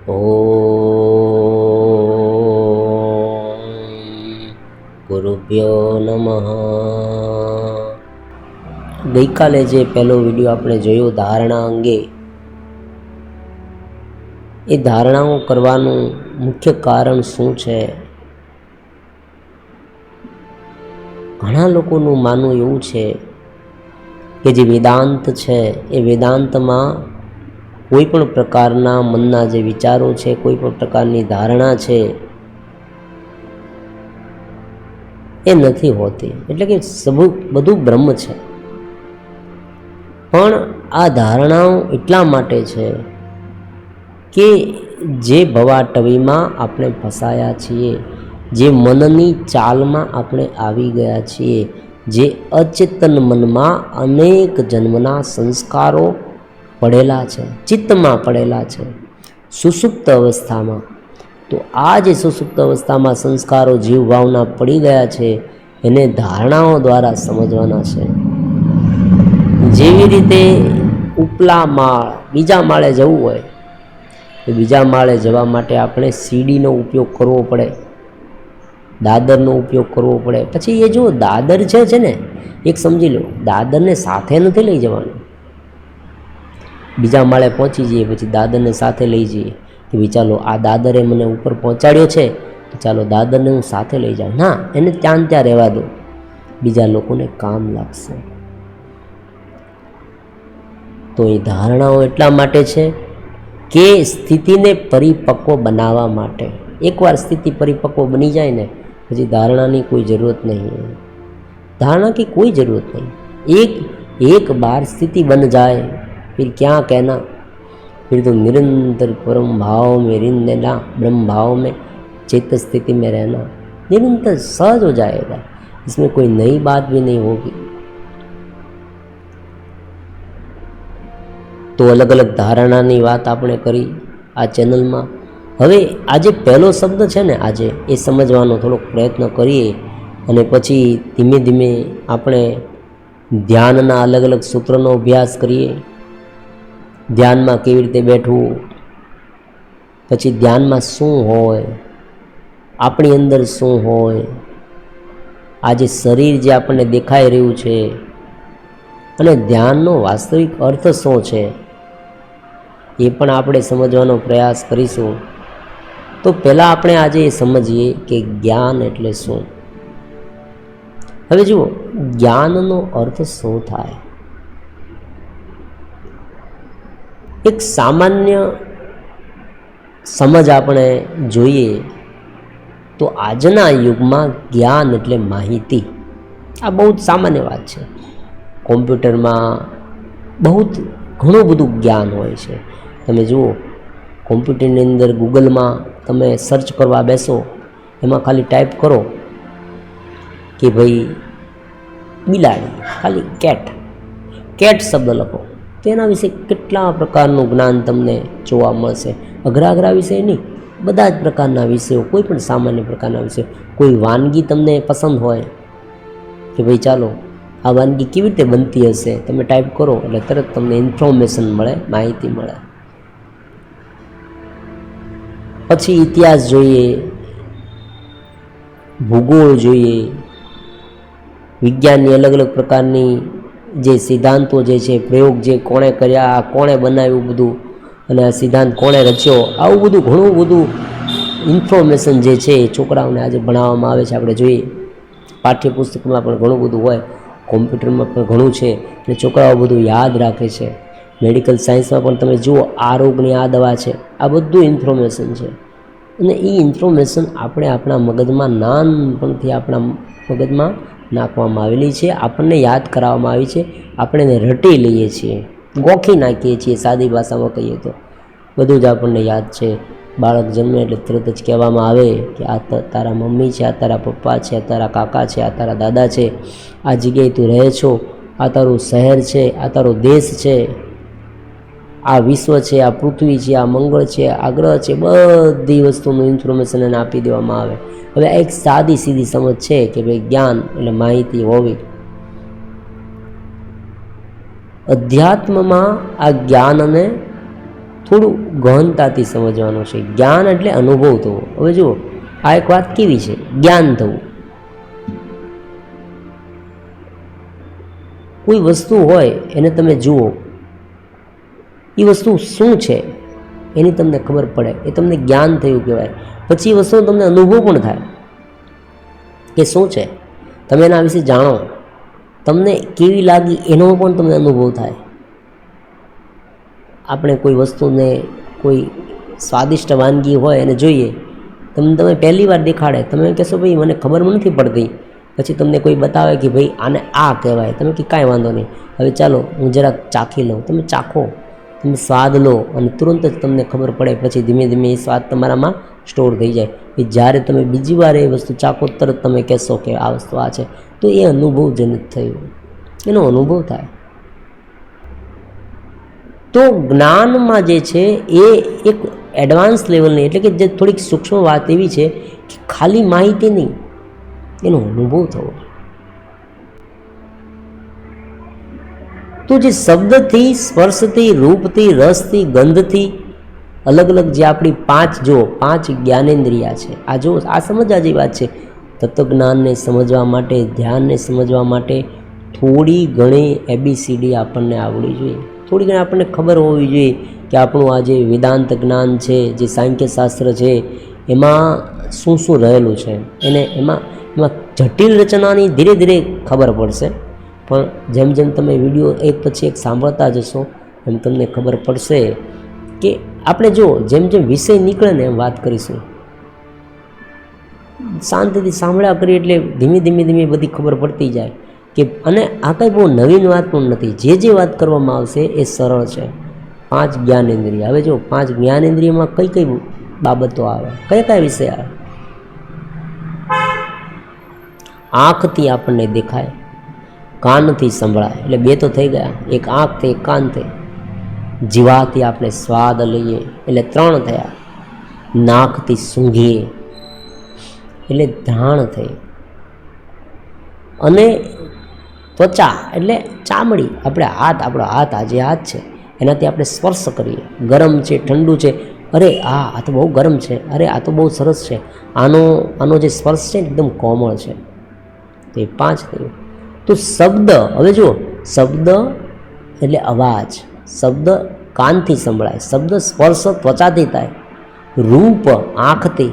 ઓમ ગુરુભ્યો નમઃ. ગઈકાલે જે પહેલો વિડીયો આપણે જોયો ધારણા અંગે, એ ધારણાઓ કરવાનું મુખ્ય કારણ શું છે? ઘણા લોકોનું માનવું એવું છે કે જે વેદાંત છે એ વેદાંતમાં કોઈ પણ પ્રકારના મનના જે વિચારો છે, કોઈ પણ પ્રકારની ધારણા છે એ નથી હોતી, એટલે કે બધું બ્રહ્મ છે. પણ આ ધારણાઓ એટલા માટે છે કે જે ભવાટવીમાં આપણે ફસાયા છીએ, જે મનની ચાલમાં આપણે આવી ગયા છીએ, જે અચેતન મનમાં અનેક જન્મના સંસ્કારો પડેલા છે, ચિત્તમાં પડેલા છે સુષુપ્ત અવસ્થામાં. તો આ જે સુષુપ્ત અવસ્થામાં સંસ્કારો જીવ ભાવના પડી ગયા છે, એને ધારણાઓ દ્વારા સમજવાના છે. જેવી રીતે ઉપલા માળ, બીજા માળે જવું હોય તો બીજા માળે જવા માટે આપણે સીડીનો ઉપયોગ કરવો પડે, દાદરનો ઉપયોગ કરવો પડે. પછી એ જો દાદર છે ને, એક સમજી લો, દાદરને સાથે નથી લઈ જવાનું. બીજા માળે પહોંચી જઈએ પછી દાદરને સાથે લઈ જઈએ કે ભાઈ ચાલો આ દાદરે મને ઉપર પહોંચાડ્યો છે તો ચાલો દાદરને હું સાથે લઈ જાઉં. ના, એને ત્યાં રહેવા દો, બીજા લોકોને કામ લાગશે. તો એ ધારણાઓ એટલા માટે છે કે સ્થિતિને પરિપક્વ બનાવવા માટે. એકવાર સ્થિતિ પરિપક્વ બની જાય ને પછી ધારણાની કોઈ જરૂરત નહીં, धारणा की कोई ज़रूरत नहीं. एक बार स्थिति बन जाए फिर क्या कहना, फिर तो निरंतर परम भाव में ऋण देना, ब्रह्म भाव में चेत स्थिति में रहना निरंतर सहज हो जाएगा. इसमें कोई नई बात भी नहीं होगी. तो अलग अलग धारणानी बात आपणे करी आ चेनल में. हवे आज पहलो शब्द है ने, आज ए समझवानो थोड़ो प्रयत्न करिए અને પછી ધીમે ધીમે આપણે ધ્યાનના અલગ અલગ સૂત્રોનો અભ્યાસ કરીએ. ધ્યાનમાં કેવી રીતે બેઠવું, પછી ધ્યાનમાં શું હોય, આપણી અંદર શું હોય, આ જે શરીર જે આપણને દેખાઈ રહ્યું છે અને ધ્યાનનો વાસ્તવિક અર્થ શું છે એ પણ આપણે સમજવાનો પ્રયાસ કરીશું. તો પહેલાં આપણે આજે એ સમજીએ કે જ્ઞાન એટલે શું. હવે જુઓ, જ્ઞાનનો અર્થ શું થાય? એક સામાન્ય સમજ આપણે જોઈએ તો આજના યુગમાં જ્ઞાન એટલે માહિતી. આ બહુ જ સામાન્ય વાત છે. કોમ્પ્યુટરમાં ઘણું બધું જ્ઞાન હોય છે. તમે જુઓ, કોમ્પ્યુટરની અંદર ગૂગલમાં તમે સર્ચ કરવા બેસો, એમાં ખાલી ટાઈપ કરો કે ભાઈ બિલાડી, ખાલી કેટ શબ્દ લખો તો એના વિશે કેટલા પ્રકારનું જ્ઞાન તમને જોવા મળશે. અઘરા વિષય નહીં, બધા જ પ્રકારના વિષયો, કોઈ પણ સામાન્ય પ્રકારના વિષયો. કોઈ વાનગી તમને પસંદ હોય કે ભાઈ ચાલો આ વાનગી કેવી રીતે બનતી હશે, તમે ટાઈપ કરો એટલે તરત તમને ઇન્ફોર્મેશન મળે, માહિતી મળે. પછી ઇતિહાસ જોઈએ, ભૂગોળ જોઈએ, વિજ્ઞાનની અલગ અલગ પ્રકારની જે સિદ્ધાંતો જે છે, પ્રયોગ જે કોણે કર્યા, કોણે બનાવ્યું બધું, અને આ સિદ્ધાંત કોણે રચ્યો, આવું બધું ઘણું બધું ઇન્ફોર્મેશન જે છે એ છોકરાઓને આજે ભણાવવામાં આવે છે. આપણે જોઈએ પાઠ્યપુસ્તકમાં પણ ઘણું બધું હોય, કોમ્પ્યુટરમાં પણ ઘણું છે અને છોકરાઓ બધું યાદ રાખે છે. મેડિકલ સાયન્સમાં પણ તમે જુઓ, આ રોગની આ દવા છે, આ બધું ઇન્ફોર્મેશન છે. અને એ ઇન્ફોર્મેશન આપણે આપણા મગજમાં નાનપણથી આપણા મગજમાં નાખવામાં આવેલી છે, આપણને યાદ કરાવવામાં આવી છે, આપણે એને રટી લઈએ છીએ, ગોખી નાખીએ છીએ. સાદી ભાષામાં કહીએ તો બધું જ આપણને યાદ છે. બાળક જન્મે એટલે તરત જ કહેવામાં આવે કે આ તારા મમ્મી છે, આ તારા પપ્પા છે, આ તારા કાકા છે, આ તારા દાદા છે, આ જગ્યાએ તું રહે છો, આ તારું શહેર છે, આ તારો દેશ છે, આ વિશ્વ છે, આ પૃથ્વી છે, આ મંગળ છે, આ ગ્રહ છે, બધી વસ્તુનું ઇન્ફોર્મેશન એને આપી દેવામાં આવે. હવે એક સાદી સીધી સમજ છે કે ભાઈ જ્ઞાન એટલે માહિતી હોવી. અધ્યાત્મમાં આ જ્ઞાનને થોડું ગહનતાથી સમજવાનું છે. જ્ઞાન એટલે અનુભવ થવો. હવે જુઓ, આ એક વાત કેવી છે, જ્ઞાન થવું. કોઈ વસ્તુ હોય એને તમે જુઓ, એ વસ્તુ શું છે એની તમને ખબર પડે, એ તમને જ્ઞાન થયું કહેવાય. પછી એ વસ્તુનો તમને અનુભવ પણ થાય કે શું છે, તમે એના વિશે જાણો, તમને કેવી લાગી એનો પણ તમને અનુભવ થાય. આપણે કોઈ વસ્તુને, કોઈ સ્વાદિષ્ટ વાનગી હોય એને જોઈએ, તમે પહેલી વાર દેખાડે, તમે કહેશો ભાઈ મને ખબર નથી પડતી. પછી તમને કોઈ બતાવે કે ભાઈ આને આ કહેવાય, તમે કે કાંઈ વાંધો નહીં, હવે ચાલો હું જરાક ચાખી લઉં. તમે ચાખો, તમે સ્વાદ લો અને તુરંત જ તમને ખબર પડે. પછી ધીમે ધીમે એ સ્વાદ તમારામાં સ્ટોર થઈ જાય. એ જ્યારે તમે બીજી વાર એ વસ્તુ ચાખો તરત તમે કહેશો કે આ વસ્તુ આ છે. તો એ અનુભવજનિત થયું, એનો અનુભવ થાય. તો જ્ઞાનમાં જે છે એ એક એડવાન્સ લેવલની, એટલે કે જે થોડીક સૂક્ષ્મ વાત એવી છે કે ખાલી માહિતી નહીં, એનો અનુભવ થવો. તો જે શબ્દથી, સ્પર્શથી, રૂપથી, રસથી, ગંધથી, અલગ અલગ જે આપણી પાંચ જ્ઞાનેન્દ્રિયા છે, આ જો આ સમજવા જેવી વાત છે. તત્વજ્ઞાનને સમજવા માટે, ધ્યાનને સમજવા માટે થોડી ઘણી ABCD આપણને આવડવી જોઈએ. થોડી ઘણી આપણને ખબર હોવી જોઈએ કે આપણું આ જે વેદાંત જ્ઞાન છે, જે સાંખ્યશાસ્ત્ર છે, એમાં શું શું રહેલું છે. એમાં જટિલ રચનાની ધીરે ધીરે ખબર પડશે. પણ જેમ જેમ તમે વિડીયો એક પછી એક સાંભળતા જશો એમ તમને ખબર પડશે કે આપણે જો જેમ જેમ વિષય નીકળે ને એમ વાત કરીશું. શાંતિથી સાંભળ્યા કરીએ એટલે ધીમે ધીમે ધીમે બધી ખબર પડતી જાય કે, અને આ કંઈ બહુ નવીન વાત પણ નથી. જે વાત કરવામાં આવશે એ સરળ છે. 5 જ્ઞાનેન્દ્રિય. હવે જો 5 જ્ઞાનેન્દ્રિયમાં કઈ કઈ બાબતો આવે, કયા વિષય આવે? આંખથી આપણને દેખાય, કાનથી સંભળાય, એટલે 2 તો થઈ ગયા. એક આંખથી, એક કાનથી. જીવાથી આપણે સ્વાદ લઈએ, એટલે 3 થયા. નાકથી સૂંઘીએ, એટલે ઘ્રાણ થઈ. અને ત્વચા એટલે ચામડી, આપણો હાથ આ જે હાથ છે એનાથી આપણે સ્પર્શ કરીએ. ગરમ છે, ઠંડુ છે, અરે આ તો બહુ ગરમ છે, અરે આ તો બહુ સરસ છે, આનો જે સ્પર્શ છે એકદમ કોમળ છે. તો એ 5 થયું. તો શબ્દ, હવે જુઓ, શબ્દ એટલે અવાજ. શબ્દ કાનથી સંભળાય, શબ્દ સ્પર્શ ત્વચાથી થાય, રૂપ આંખથી,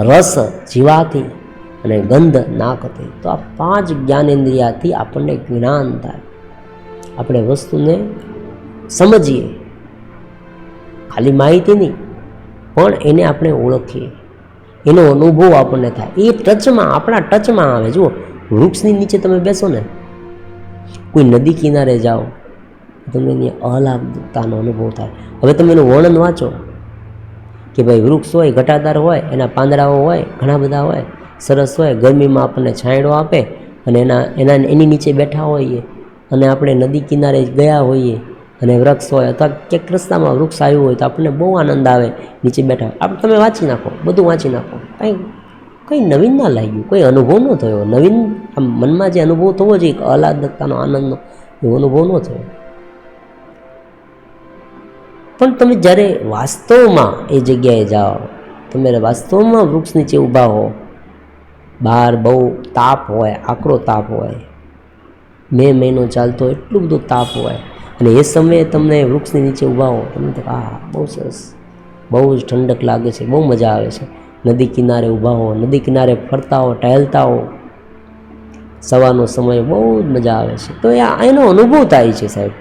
રસ જીવાથી અને ગંધ નાકથી. તો આ 5 જ્ઞાનેન્દ્રિયાથી આપણને જ્ઞાન થાય. આપણે વસ્તુને સમજીએ, ખાલી માહિતી નહીં, પણ એને આપણે ઓળખીએ, એનો અનુભવ આપણને થાય. એ આપણા ટચમાં આવે. જુઓ, વૃક્ષની નીચે તમે બેસો ને, કોઈ નદી કિનારે જાઓ, તમને એની આહલાદકતાનો અનુભવ થાય. હવે તમે એનું વર્ણન વાંચો કે ભાઈ વૃક્ષ હોય, ઘટાદાર હોય, એના પાંદડાઓ હોય, ઘણા બધા હોય, સરસ હોય, ગરમીમાં આપણને છાંયડો આપે, અને એની નીચે બેઠા હોઈએ, અને આપણે નદી કિનારે ગયા હોઈએ, અને વૃક્ષ હોય અથવા ક્યાંક રસ્તામાં વૃક્ષ આવ્યું હોય તો આપણને બહુ આનંદ આવે નીચે બેઠા. તમે વાંચી નાખો, બધું વાંચી નાખો, કંઈ નવીન ના લાગ્યું, કોઈ અનુભવ ન થયો. નવીન આમ મનમાં જે અનુભવ થવો જોઈએ, આહલાદકતાનો, આનંદનો, એવો અનુભવ ન થયો. પણ તમે જ્યારે વાસ્તવમાં એ જગ્યાએ જાઓ, તમે વાસ્તવમાં વૃક્ષ નીચે ઊભા હો, બહાર બહુ તાપ હોય, આકરો તાપ હોય, મે મહિનો ચાલતો એટલું બધું તાપ હોય, અને એ સમયે તમને વૃક્ષની નીચે ઊભા હો, તમને તો બહુ સરસ, બહુ જ ઠંડક લાગે છે, બહુ મજા આવે છે. નદી કિનારે ઊભા હો, નદી કિનારે ફરતા હો, ટહેલતા હો, સવારનો સમય બહુ જ મજા આવે છે. તો એનો અનુભવ થાય છે સાહેબ.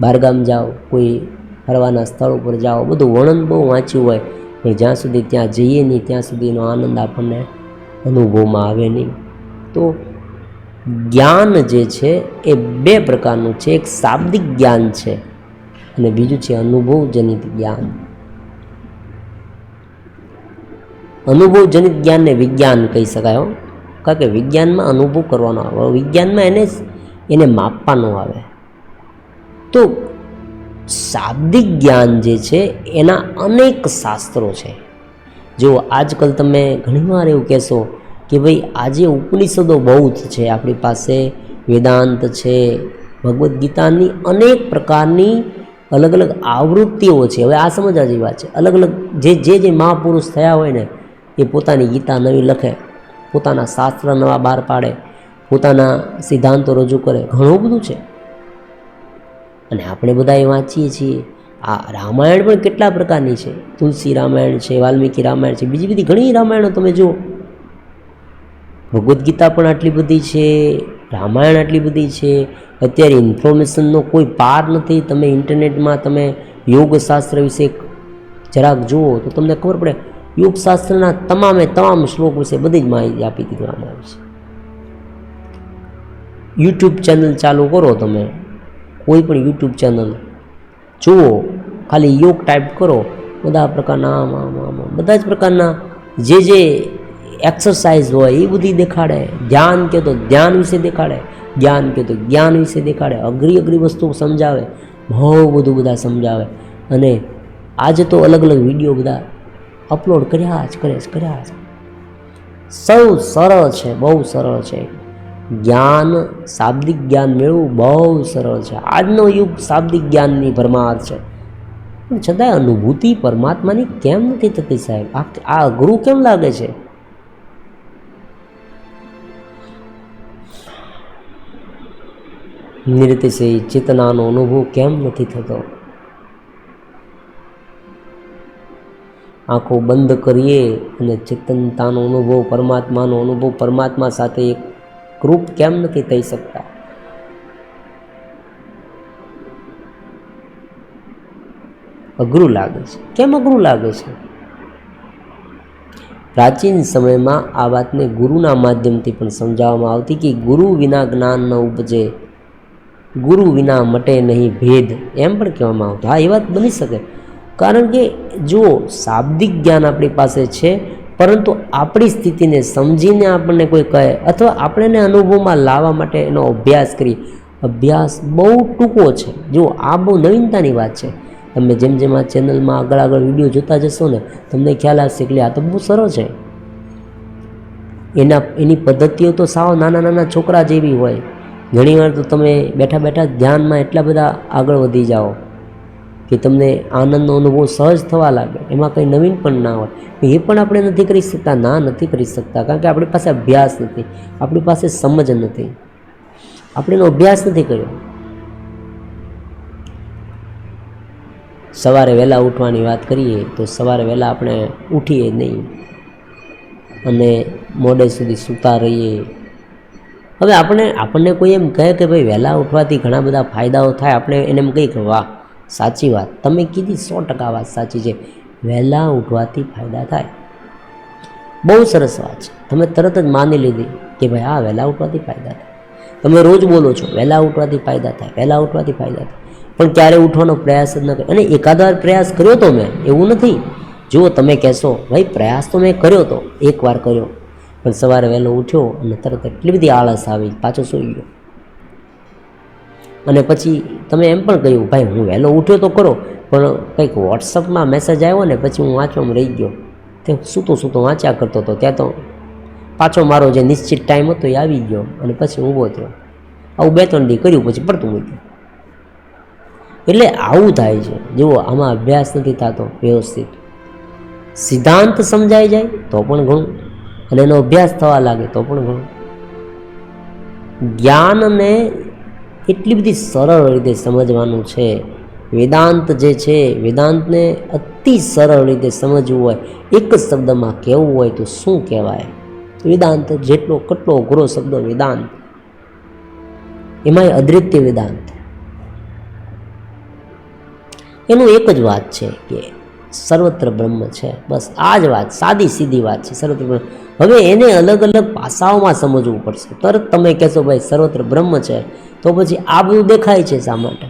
બહારગામ જાઓ, કોઈ ફરવાના સ્થળ ઉપર જાઓ, બધું વર્ણન બહુ વાંચ્યું હોય, પણ જ્યાં સુધી ત્યાં જઈએ નહીં ત્યાં સુધીનો આનંદ આપણને અનુભવમાં આવે નહીં. તો જ્ઞાન જે છે એ 2 પ્રકારનું છે. એક શાબ્દિક જ્ઞાન છે અને બીજું છે અનુભવજનિત જ્ઞાન. અનુભવજનિત જ્ઞાનને વિજ્ઞાન કહી શકાય, કારણ કે વિજ્ઞાનમાં અનુભવ કરવાનો આવે, વિજ્ઞાનમાં એને માપવાનો આવે. તો શાબ્દિક જ્ઞાન જે છે એના અનેક શાસ્ત્રો છે. જો આજકાલ તમે ઘણીવાર એવું કહેશો કે ભાઈ આજે ઉપનિષદો બહુ જ છે, આપણી પાસે વેદાંત છે, ભગવદ્ ગીતાની અનેક પ્રકારની અલગ અલગ આવૃત્તિઓ છે. હવે આ સમજવા જેવી વાત છે. અલગ અલગ જે મહાપુરુષ થયા હોય ને એ પોતાની ગીતા નવી લખે, પોતાના શાસ્ત્ર નવા બહાર પાડે, પોતાના સિદ્ધાંતો રજૂ કરે, ઘણું બધું છે. અને આપણે બધા એ વાંચીએ છીએ. આ રામાયણ પણ કેટલા પ્રકારની છે. તુલસી રામાયણ છે, વાલ્મીકી રામાયણ છે, બીજી બધી ઘણી રામાયણો તમે જુઓ. ભગવદ્ ગીતા પણ આટલી બધી છે, રામાયણ આટલી બધી છે. અત્યારે ઇન્ફોર્મેશનનો કોઈ પાર નથી. તમે ઇન્ટરનેટમાં તમે યોગશાસ્ત્ર વિશે જરાક જુઓ તો તમને ખબર પડે, યોગશાસ્ત્રના તમામ શ્લોક વિશે બધી જ માહિતી આપી દીધવામાં આવી છે. યુટ્યુબ ચેનલ ચાલુ કરો, તમે કોઈ પણ યુટ્યુબ ચેનલ જુઓ, ખાલી યોગ ટાઈપ કરો, બધા પ્રકારના બધા જ પ્રકારના જે એક્સરસાઇઝ હોય એ બધી દેખાડે. ધ્યાન કહે તો ધ્યાન વિશે દેખાડે, જ્ઞાન કહે તો જ્ઞાન વિશે દેખાડે, અઘરી વસ્તુ સમજાવે, બહુ બધું બધા સમજાવે. અને આજે તો અલગ અલગ વિડીયો બધા અપલોડ કર્યા જ કરે. સૌ સરળ છે, બહુ સરળ છે. જ્ઞાન, શાબ્દિક જ્ઞાન મેળવવું બહુ સરળ છે. આજનો યુગ શાબ્દિક જ્ઞાનની ભરમાર છે, પણ છતાંય અનુભૂતિ પરમાત્માની કેમ નથી થતી સાહેબ? આ અઘરું કેમ લાગે છે? નિરતિશય ચેતનાનો અનુભવ કેમ નથી થતો? આંખો બંધ કરીએ અને ચેતનતાનો અનુભવ, પરમાત્માનો અનુભવ, પરમાત્મા સાથે એક ગ્રુપ કેમ નથી થઈ શકતા? અઘરું લાગે છે. કેમ અઘરું લાગે છે? પ્રાચીન સમયમાં આ વાતને ગુરુના માધ્યમથી પણ સમજાવવામાં આવતી કે ગુરુ વિના જ્ઞાન ન ઉપજે, ગુરુ વિના મટે નહીં ભેદ, એમ પણ કહેવામાં આવતું. હા, એ વાત બની શકે. કારણ કે જુઓ, શાબ્દિક જ્ઞાન આપણી પાસે છે, પરંતુ આપણી સ્થિતિને સમજીને આપણને કોઈ કહે અથવા આપણે એને અનુભવમાં લાવવા માટે એનો અભ્યાસ કરીએ. અભ્યાસ બહુ ટૂંકો છે. જુઓ, આ બહુ નવીનતાની વાત છે. તમે જેમ આ ચેનલમાં આગળ વિડીયો જોતા જશો ને, તમને ખ્યાલ આવશે કે આ તો બહુ સરળ છે. એની પદ્ધતિઓ તો સાવ નાના છોકરા જેવી હોય. ઘણીવાર તો તમે બેઠા ધ્યાનમાં એટલા બધા આગળ વધી જાઓ કે તમને આનંદનો અનુભવ સહજ થવા લાગે. એમાં કંઈ નવીન પણ ના હોય. એ પણ આપણે નથી કરી શકતા. નથી કરી શકતા, કારણ કે આપણી પાસે અભ્યાસ નથી, આપણી પાસે સમજ નથી, આપણે એનો અભ્યાસ નથી કર્યો. સવારે વહેલા ઉઠવાની વાત કરીએ તો સવારે વહેલા આપણે ઉઠીએ નહીં અને મોડે સુધી સૂતા રહીએ. હવે આપણને કોઈ એમ કહે કે ભાઈ વહેલા ઉઠવાથી ઘણા બધા ફાયદાઓ થાય, આપણે એને એમ કહીએ કે વાહ, સાચી વાત તમે કીધી, 100% વાત સાચી છે, વહેલા ઉઠવાથી ફાયદા થાય. બહુ સરસ વાત છે. તમે તરત જ માની લીધી કે ભાઈ હા, વહેલા ઉઠવાથી ફાયદા થાય. તમે રોજ બોલો છો વહેલા ઉઠવાથી ફાયદા થાય, વહેલા ઉઠવાથી ફાયદા થાય, પણ ક્યારે ઉઠવાનો પ્રયાસ જ ન કર્યો. અને એકાદ વાર પ્રયાસ કર્યો તો મેં, એવું નથી. જુઓ, તમે કહેશો ભાઈ પ્રયાસ તો મેં કર્યો તો, એકવાર કર્યો, પણ સવારે વહેલો ઉઠ્યો અને તરત એટલી બધી આળસ આવી, પાછો સૂઈ ગયો. અને પછી તમે એમ પણ કહ્યું ભાઈ હું વહેલો ઉઠ્યો તો ખરો, પણ કંઈક વોટ્સઅપમાં મેસેજ આવ્યો ને પછી હું વાંચવામાં રહી ગયો. તે સૂતો વાંચ્યા કરતો હતો, ત્યાં તો પાછો મારો જે નિશ્ચિત ટાઈમ હતો એ આવી ગયો અને પછી ઊભો થયો. આવું 2-3 દી કર્યું, પછી પડતું મૂક્યું. એટલે આવું થાય છે. જુઓ, આમાં અભ્યાસ નથી થતો વ્યવસ્થિત. સિદ્ધાંત સમજાઈ જાય તો પણ ઘણું, અને એનો અભ્યાસ થવા લાગે તો પણ ઘણું. જ્ઞાનને એટલી બધી સરળ રીતે સમજવાનું છે. વેદાંત જે છે, વેદાંતને અતિ સરળ રીતે સમજવું હોય, એક જ શબ્દમાં કહેવું હોય તો શું કહેવાય? વેદાંત જેટલો કેટલો અઘરો શબ્દ વેદાંત, એમાંય અદ્વૈત વેદાંત. એનું એક જ વાત છે કે સર્વત્ર બ્રહ્મ છે. બસ આ જ વાત, સાદી સીધી વાત છે, સર્વત્ર બ્રહ્મ. હવે એને અલગ અલગ પાસાઓમાં સમજવું પડશે. તરત તમે કહેશો ભાઈ સર્વત્ર બ્રહ્મ છે, તો પછી આ બધું દેખાય છે શા માટે?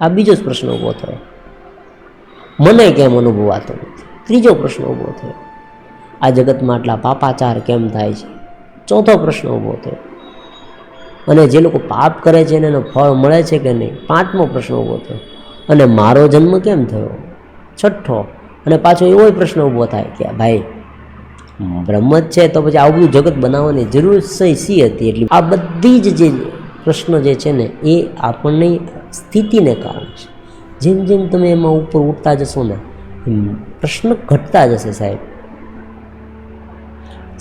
આ બીજો જ પ્રશ્ન ઊભો થયો. મને કેમ અનુભવાતો નથી? ત્રીજો પ્રશ્ન ઊભો થયો. આ જગતમાં આટલા પાપાચાર કેમ થાય છે? ચોથો પ્રશ્ન ઊભો થયો. અને જે લોકો પાપ કરે છે એને એનું ફળ મળે છે કે નહીં? 5મો પ્રશ્ન ઊભો થયો. અને મારો જન્મ કેમ થયો? 6ઠ્ઠો. અને પાછો એવો પ્રશ્ન ઊભો થાય કે ભાઈ બ્રહ્મ જ છે તો પછી આવું બધું જગત બનાવવાની જરૂર શી હતી? એટલી આ બધી જ જે પ્રશ્નો જે છે ને એ આપણની સ્થિતિને કારણે છે. જેમ જેમ તમે એમાં ઉપર ઉઠતા જશો ને એમ પ્રશ્ન ઘટતા જશે સાહેબ,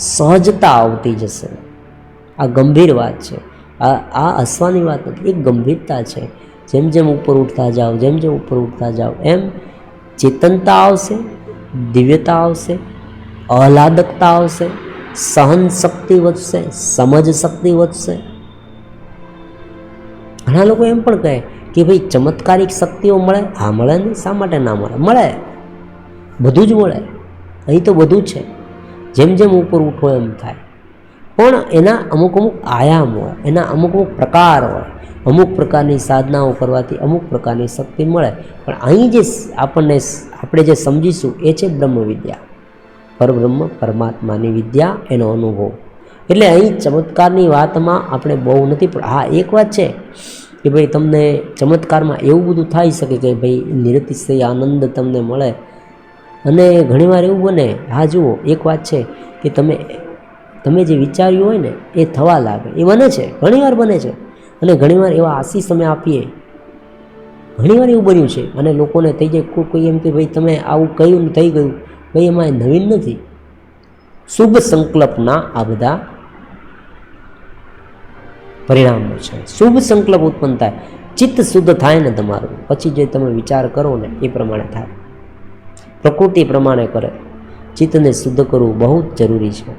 સહજતા આવતી જશે. આ ગંભીર વાત છે, આ હસવાની વાત નથી, એક ગંભીરતા છે. જેમ જેમ ઉપર ઉઠતા જાઓ, જેમ જેમ ઉપર ઉઠતા જાઓ એમ ચેતનતા આવશે, દિવ્યતા આવશે, આહલાદકતા આવશે, સહન શક્તિ વધશે, સમજ શક્તિ વધશે. ઘણા લોકો એમ પણ કહે કે ભાઈ ચમત્કારિક શક્તિઓ મળે. હા મળે ને, શા માટે ના મળે? મળે, બધું જ મળે. અહીં તો બધું જ છે. જેમ જેમ ઉપર ઉઠો એમ થાય, પણ એના અમુક અમુક આયામ હોય, એના અમુક અમુક પ્રકાર હોય. અમુક પ્રકારની સાધનાઓ કરવાથી અમુક પ્રકારની શક્તિ મળે. પણ અહીં જે આપણે જે સમજીશું એ છે બ્રહ્મ વિદ્યા, પરબ્રહ્મ પરમાત્માની વિદ્યા, એનો અનુભવ. એટલે અહીં ચમત્કારની વાતમાં આપણે બહુ નથી, પણ હા એક વાત છે કે ભાઈ તમને ચમત્કારમાં એવું બધું થઈ શકે કે ભાઈ નિરતિશય આનંદ તમને મળે. અને ઘણીવાર એવું બને, હા જુઓ એક વાત છે કે તમે જે વિચાર્યું હોય ને એ થવા લાગે, એ બને છે, ઘણીવાર બને છે. અને ઘણીવાર એવા આશીષ અમે આપીએ, ઘણીવાર એવું બન્યું છે. અને લોકોને થઈ જાય, કોઈ એમ કે ભાઈ તમે આવું કહ્યું ને થઈ ગયું. ભાઈ એમાં નવીન નથી. શુભ સંકલ્પના આ બધા પરિણામો છે. શુભ સંકલ્પ ઉત્પન્ન થાય, ચિત્ત શુદ્ધ થાય ને તમારું, પછી જે તમે વિચાર કરો ને એ પ્રમાણે થાય. પ્રકૃતિ પ્રમાણે કરે. ચિત્તને શુદ્ધ કરવું બહુ જ જરૂરી છે.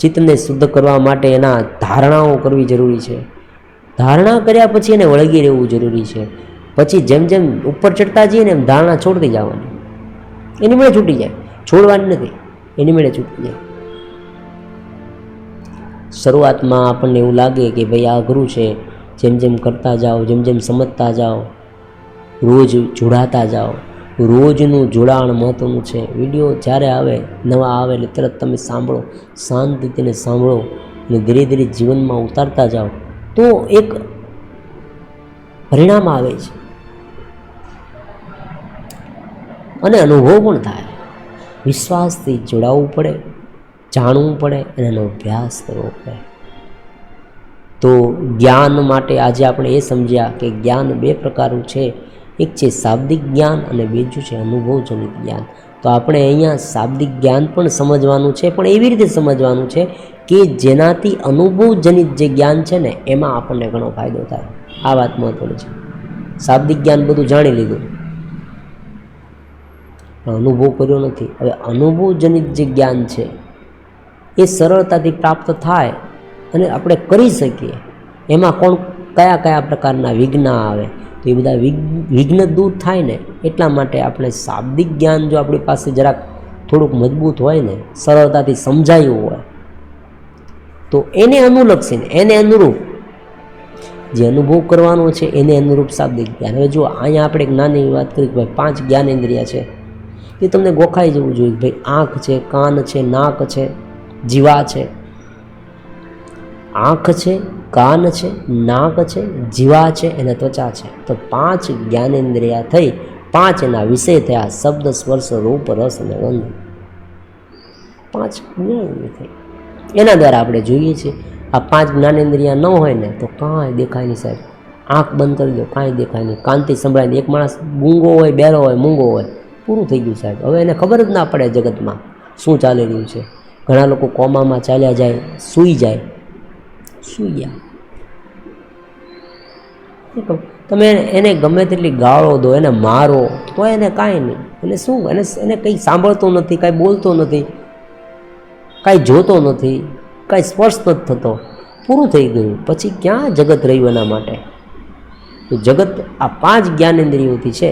ચિત્તને શુદ્ધ કરવા માટે એના ધારણાઓ કરવી જરૂરી છે. ધારણા કર્યા પછી એને વળગી રહેવું જરૂરી છે. પછી જેમ જેમ ઉપર ચડતા જઈએ ને એમ ધારણા છોડતી જવાની, એની મેળે છૂટી જાય. છોડવાની નથી, એની મેળે છૂટી જાય. શરૂઆતમાં આપણને એવું લાગે કે ભાઈ આ અઘરું છે. જેમ જેમ કરતા જાઓ, જેમ જેમ સમજતા જાઓ, રોજ જોડાતા જાઓ. રોજનું જોડાણ મહત્ત્વનું છે. વિડીયો જ્યારે આવે, નવા આવે એટલે તરત તમે સાંભળો, શાંતિથી સાંભળો અને ધીરે ધીરે જીવનમાં ઉતારતા જાઓ તો એક પરિણામ આવે છે અને અનુભવ પણ થાય. વિશ્વાસથી જોડાવવું પડે, જાણવું પડે અને એનો અભ્યાસ કરવો પડે. તો જ્ઞાન માટે આજે આપણે એ સમજ્યા કે જ્ઞાન બે પ્રકારનું છે. એક છે શાબ્દિક જ્ઞાન અને બીજું છે અનુભવજનિત જ્ઞાન. તો આપણે અહીંયા શાબ્દિક જ્ઞાન પણ સમજવાનું છે, પણ એવી રીતે સમજવાનું છે કે જેનાથી અનુભવજનિત જે જ્ઞાન છે ને એમાં આપણને ઘણો ફાયદો થાય. આ વાત મહત્વની છે. શાબ્દિક જ્ઞાન બધું જાણી લીધું, અનુભવ કર્યો નથી. હવે અનુભવજનિત જે જ્ઞાન છે એ સરળતાથી પ્રાપ્ત થાય અને આપણે કરી શકીએ. એમાં કયા કયા પ્રકારના વિઘ્ન આવે તો એ બધા વિઘ્ન દૂર થાય ને એટલા માટે આપણે શાબ્દિક જ્ઞાન જો આપણી પાસે જરાક થોડુંક મજબૂત હોય ને, સરળતાથી સમજાયું હોય તો એને અનુલક્ષીને, એને અનુરૂપ જે અનુભવ કરવાનો છે એને અનુરૂપ શાબ્દિક જ્ઞાન. હવે જો અહીંયા આપણે જ્ઞાનની વાત કરી કે ભાઈ 5 જ્ઞાનેન્દ્રિય છે, એ તમને ગોખાઈ જવું જોઈએ. ભાઈ આંખ છે, કાન છે, નાક છે, જીવા છે. આંખ છે, કાન છે, નાક છે, જીવા છે અને ત્વચા છે. તો 5 જ્ઞાનેન્દ્રિય થઈ, 5 એના વિષય થયા: શબ્દ, સ્પર્શ, રૂપ, રસ અને ગંધ. 5 જ્ઞાનેન્દ્રિય થઈ. એના દ્વારા આપણે જોઈએ છીએ. આ 5 જ્ઞાનેન્દ્રિય ન હોય ને તો કાંઈ દેખાય નહીં સાહેબ. આંખ બંધ કરી દો, કાંઈ દેખાય નહીં. કાનથી સંભળાય નહીં. એક માણસ ગૂંગો હોય, બેરો હોય, મૂંગો હોય, પૂરું થઈ ગયું સાહેબ. હવે એને ખબર જ ના પડે જગતમાં શું ચાલી રહ્યું છે. ઘણા લોકો કોમામાં ચાલ્યા જાય, સૂઈ જાય. સૂઈ ગયા. તમે એને ગમે તેટલી ગાળો દો, એને મારો તો એને કાંઈ નહીં. એટલે શું, એને કંઈ સાંભળતો નથી, કાંઈ બોલતો નથી, કાંઈ જોતો નથી, કાંઈ સ્પર્શ નથી થતો. પૂરું થઈ ગયું. પછી ક્યાં જગત રહ્યું એના માટે? તો જગત આ 5 જ્ઞાનેન્દ્રિયોથી છે